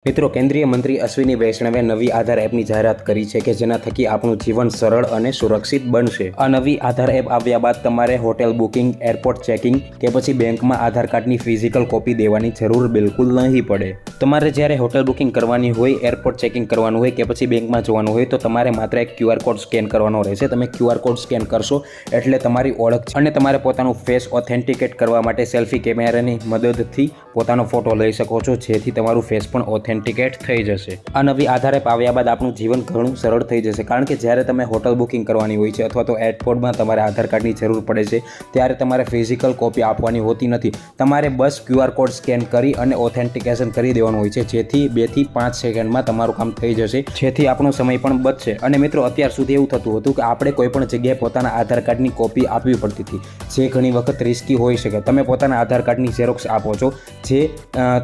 મિત્રો, કેન્દ્રીય મંત્રી અશ્વિની વૈષ્ણવે નવી આધાર એપની જાહેરાત કરી છે કે જેના થકી આપણું જીવન સરળ અને સુરક્ષિત બનશે। આ નવી આધાર એપ આવ્યા બાદ તમારે હોટેલ બુકિંગ, એરપોર્ટ ચેકિંગ કે પછી બેંકમાં આધાર કાર્ડની ફિઝિકલ કોપી દેવાની જરૂર બિલકુલ નહીં પડે। તમારે જ્યારે હોટેલ બુકિંગ કરવાની હોય, એરપોર્ટ ચેકિંગ કરવાનું હોય કે પછી બેંકમાં જવાનું હોય તો તમારે માત્ર એક QR કોડ સ્કેન કરવાનો રહેશે। તમે QR કોડ સ્કેન કરશો એટલે તમારી ઓળખ અને તમારે પોતાનું ફેસ ઓથેન્ટિકેટ કરવા માટે સેલ્ફી કેમેરાની મદદથી પોતાનો ફોટો લઈ શકો છો, જેથી તમારું ફેસ પણ ઓથેન્ટિકેટ થઈ જશે। આ નવી આધાર એપ આવ્યા બાદ આપણું જીવન ઘણું સરળ થઈ જશે, કારણ કે જ્યારે તમે હોટલ બુકિંગ કરવાની હોય છે અથવા તો એરપોર્ટમાં તમારે આધાર કાર્ડની જરૂર પડે છે ત્યારે તમારે ફિઝિકલ કોપી આપવાની હોતી નથી। તમારે બસ QR કોડ સ્કેન કરી અને ઓથેન્ટિકેશન કરી દેવાનું હોય છે, જેથી 2 થી 5 સેકન્ડમાં તમારું કામ થઈ જશે, જેથી આપણો સમય પણ બચશે। અને મિત્રો, અત્યાર સુધી એવું થતું હતું કે આપણે કોઈ પણ જગ્યાએ પોતાના આધાર કાર્ડની કોપી આપવી પડતી હતી, જે ઘણી વખત રિસ્કી હોઈ શકે। તમે પોતાના આધાર કાર્ડની ઝેરોક્સ આપો છો, જે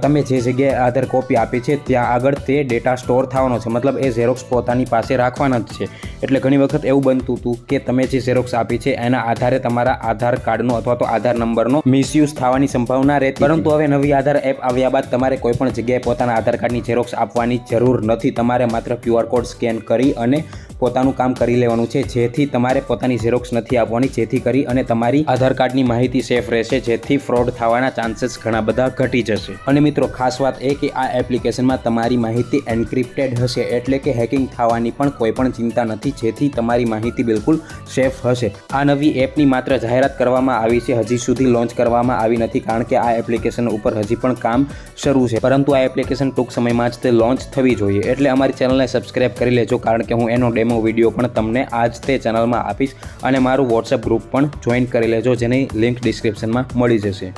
તમે જે જગ્યાએ આધાર કોપી આપી છે ત્યાં આગળ તે ડેટા સ્ટોર થવાનો છે, મતલબ એ ઝેરોક્સ પોતાની પાસે રાખવાના જ છે। એટલે ઘણી વખત એવું બનતું હતું કે તમે જે ઝેરોક્સ આપી છે એના આધારે તમારા આધાર કાર્ડનો અથવા તો આધાર નંબરનો મિસયુઝ થવાની સંભાવના રહેતી। પરંતુ હવે નવી આધાર એપ આવ્યા બાદ તમારે કોઈ પણ જગ્યાએ પોતાના આધાર કાર્ડની ઝેરોક્સ આપવાની જરૂર નથી। તમારે માત્ર QR કોડ સ્કેન કરી અને પોતાનું કામ કરી લેવાનું છે, જેથી તમારે પોતાની ઝેરોક્સ નથી આપવાની, જેથી કરી અને તમારી આધાર કાર્ડની માહિતી સેફ રહેશે, જેથી ફ્રોડ થવાના ચાન્સીસ ઘણા બધા ઘટી જશે। અને મિત્રો, ખાસ વાત એ કે આ એપ્લિકેશનમાં તમારી માહિતી એન્ક્રિપ્ટેડ હશે, એટલે કે હેકિંગ થવાની પણ કોઈ પણ ચિંતા નથી, જેથી તમારી માહિતી બિલકુલ સેફ હશે। આ નવી એપની માત્ર જાહેરાત કરવામાં આવી છે, હજી સુધી લોન્ચ કરવામાં આવી નથી, કારણ કે આ એપ્લિકેશન ઉપર હજી પણ કામ શરૂ છે, પરંતુ આ એપ્લિકેશન ટૂંક સમયમાં જ તે લોન્ચ થવી જોઈએ। એટલે અમારી ચેનલને સબસ્ક્રાઇબ કરી લેજો, કારણ કે હું એનો ડેમો વિડીયો પણ તમને આજ તે ચેનલમાં આપીશ, અને મારું WhatsApp ગ્રુપ પણ જોઈન કરી લેજો, જેની લિંક ડિસ્ક્રિપ્શનમાં મળી જશે।